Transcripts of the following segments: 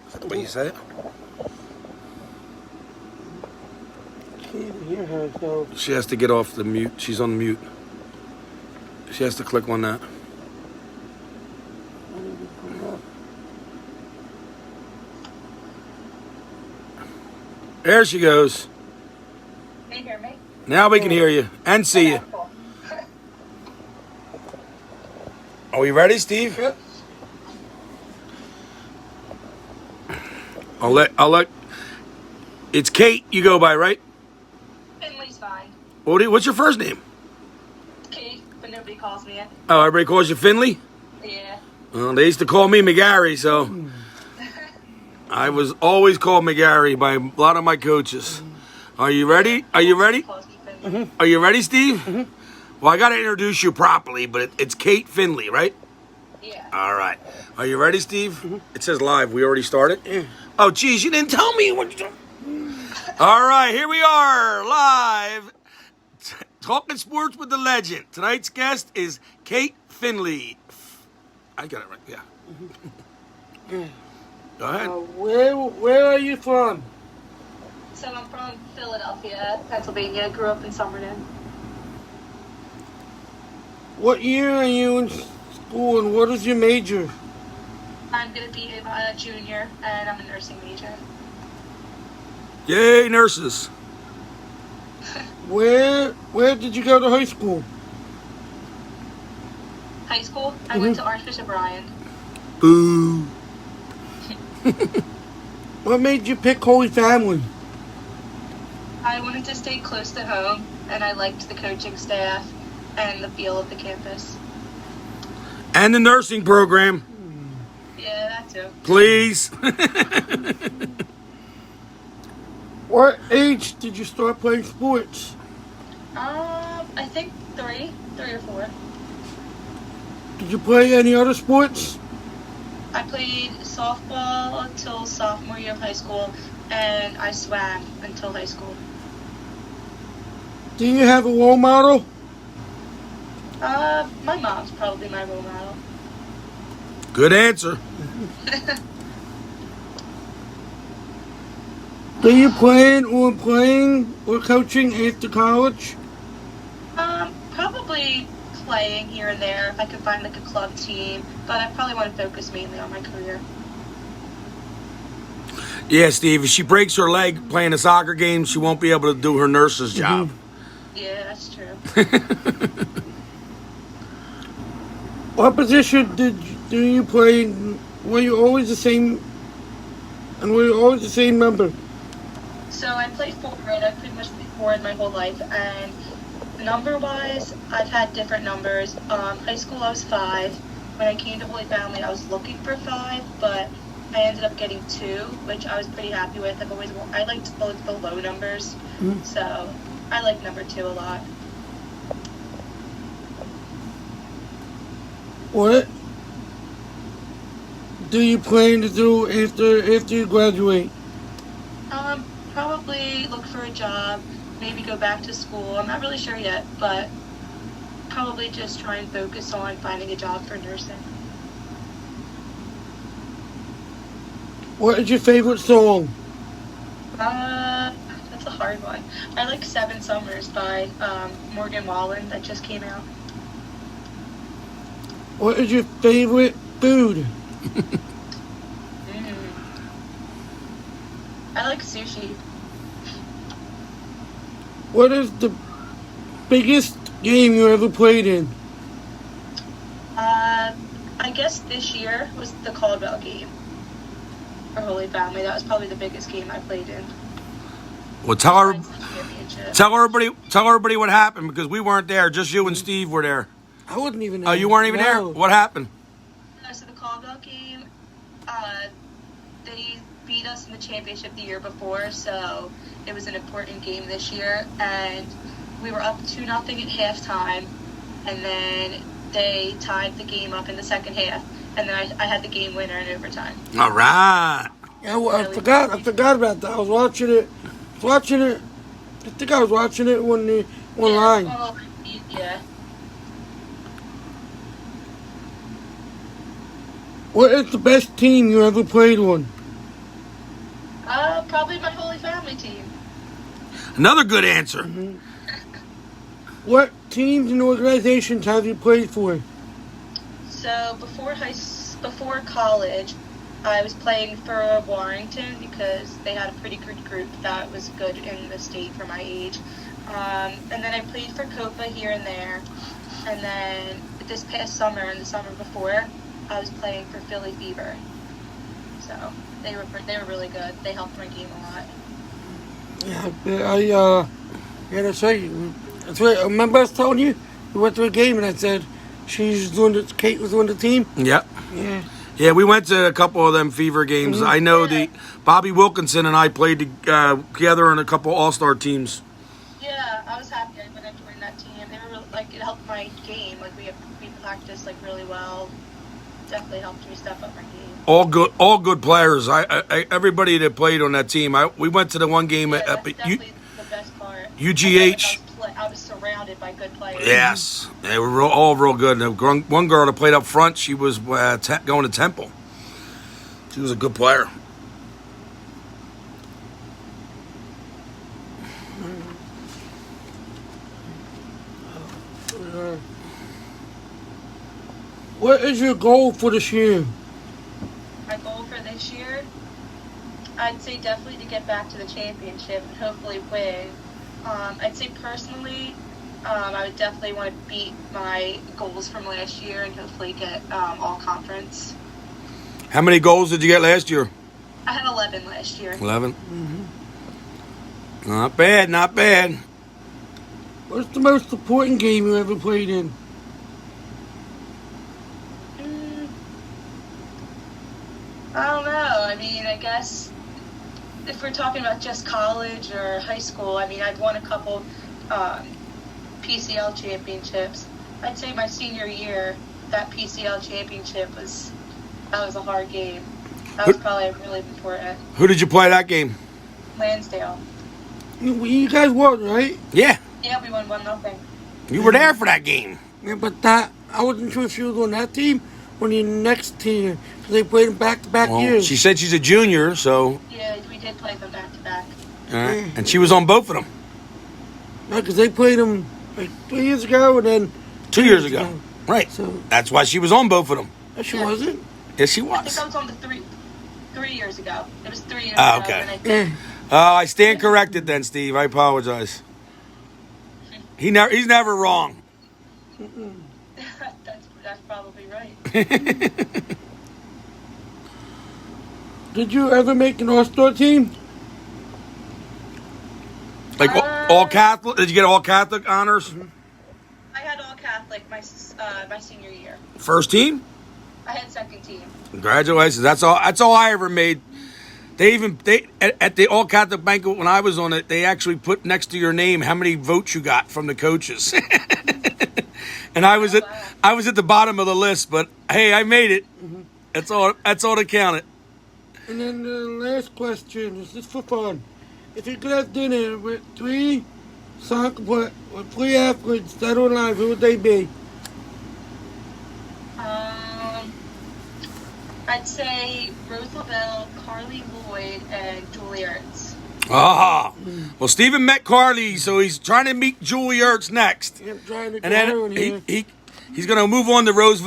Is that the way you say it? Can't even hear her, so. She has to get off the mute. She's on mute. She has to click on that. I need to come up. There she goes. Can you hear me? Now we can hear you and see you. Cool. Are we ready, Steve? Yep. I'll let. It's Kate you go by, right? Findlay's fine. What's your first name? Kate, but nobody calls me it. Oh, everybody calls you Findlay? Yeah. Well, they used to call me McGarry, so I was always called McGarry by a lot of my coaches. Are you ready? Are you ready? Calls me Findlay. Are you ready, Steve? Well, I got to introduce you properly, but it's Kait Findlay, right? Yeah. All right. Are you ready, Steve? It says live. We already started? Yeah. Oh, geez, you didn't tell me what you All right, here we are, live. Talking sports with the legend. Tonight's guest is Kait Findlay. I got it right, yeah. Go ahead. Where are you from? So I'm from Philadelphia, Pennsylvania. Grew up in Somerton. What year are you in school and what is your major? I'm going to be a junior, and I'm a nursing major. Yay, nurses. Where did you go to high school? High school, I went to Archbishop Bryan. Boo. What made you pick Holy Family? I wanted to stay close to home, and I liked the coaching staff and the feel of the campus. And the nursing program, Yeah, that too. please. What age did you start playing sports? I think three or four. Did you play any other sports? I played softball until sophomore year of high school, and I swam until high school. Do you have a role model? My mom's probably my role model. Good answer. Do you plan on playing or coaching after college? Probably playing here and there if I could find like a club team, but I probably want to focus mainly on my career. Yeah, Steve, if she breaks her leg playing a soccer game, she won't be able to do her nurse's job. Yeah, that's true. What position do you play? Were you always the same? And were you always the same member? So I played forward. I pretty much played forward my whole life, and number-wise, I've had different numbers. High school, I was 5. When I came to Holy Family, I was looking for 5, but I ended up getting 2, which I was pretty happy with. I liked the low numbers, so I like number 2 a lot. What do you plan to do after you graduate? Probably look for a job, maybe go back to school. I'm not really sure yet, but probably just try and focus on finding a job for nursing. What is your favorite song? That's a hard one. I like 7 Summers by Morgan Wallen that just came out. What is your favorite food? I like sushi. What is the biggest game you ever played in? I guess this year was the Caldwell game for Holy Family. That was probably the biggest game I played in. Well, tell Besides the championship. everybody what happened, because we weren't there. Just you and Steve were there. I wasn't even there. Oh, you weren't even there? No. What happened? So the Caldwell game, they beat us in the championship the year before, so it was an important game this year, and we were up 2-0 at halftime, and then they tied the game up in the second half, and then I had the game winner in overtime. All right. Yeah, well, I forgot about that. I was watching it. I think I was watching it online. Yeah. What is the best team you ever played on? Probably my Holy Family team. Another good answer. What teams and organizations have you played for? So before college, I was playing for Warrington because they had a pretty good group that was good in the state for my age. And then I played for Copa here and there. And then this past summer and the summer before, I was playing for Philly Fever. So they were really good. They helped my game a lot. Yeah, that's right. That's right. I remember I was telling you, we went to a game and I said Kate was on the team. Yep. Yeah. Yeah, we went to a couple of them Fever games. I know the Bobby Wilkinson and I played together on a couple All-Star teams. Yeah, I was happy when I joined that team. They were it helped my game. Like we practiced really well. Definitely helped me step up my game. All good players. Everybody that played on that team. We went to the one game That's at definitely the best part. UGH. I was surrounded by good players. Yes, they were all real good. And one girl that played up front, she was going to Temple. She was a good player. What is your goal for this year? My goal for this year, I'd say definitely to get back to the championship and hopefully win. I'd say personally, I would definitely want to beat my goals from last year and hopefully get all conference. How many goals did you get last year? I had 11 last year. 11. Not bad, not bad. What's the most important game you ever played in? I don't know. I mean, I guess if we're talking about just college or high school, I mean, I've won a couple PCL championships. I'd say my senior year, that PCL championship was a hard game. That was probably really important. Who did you play that game? Lansdale. You guys won, right? Yeah. Yeah, we won 1-0. You were there for that game. Yeah, but I wasn't sure if she was on that team or the next team. They played them back-to-back years. She said she's a junior, so... Yeah, we did play them back-to-back. All right. And she was on both of them. No, because they played them like 3 years ago and then... 2 years ago. Right. So That's why she was on both of them. she wasn't. Yes, she I think was. I was on the 3 years ago. It was 3 years Ah, ago. okay. And I think I stand corrected then, Steve. I apologize. He's never wrong. that's probably right. Did you ever make an All-Star team? Like all Catholic? Did you get all Catholic honors? I had all Catholic my senior year. First team? I had second team. Congratulations. That's all I ever made. They at the all Catholic banquet when I was on it, they actually put next to your name how many votes you got from the coaches. And I was at the bottom of the list, but hey, I made it. That's all that counted. And then the last question is just for fun. If you could have dinner with 3 soccer players or 3 athletes that are alive, who would they be? I'd say Rose LaBelle, Carly Lloyd, and Julie Ertz. Ah, well, Steven met Carly, so he's trying to meet Julie Ertz next, I'm trying to and then he's going to move on to Rose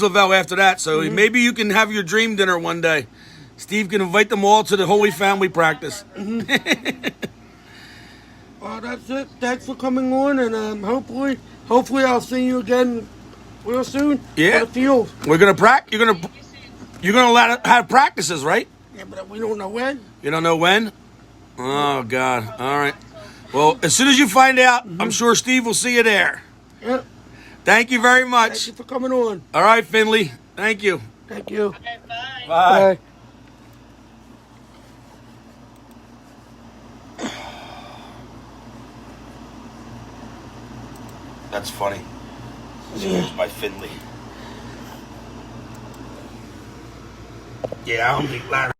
LaBelle after that. So maybe you can have your dream dinner one day. Steve can invite them all to the Holy Family practice. Well, that's it. Thanks for coming on, and hopefully I'll see you again real soon. Yeah. On the field. We're gonna practice. You're gonna have practices, right? Yeah, but we don't know when. You don't know when? Oh God! All right. Well, as soon as you find out, I'm sure Steve will see you there. Yeah. Thank you very much. Thank you for coming on. All right, Findlay. Thank you. Thank you. Okay, bye. Bye. That's funny. It's by Findlay. Yeah, I don't think Larry.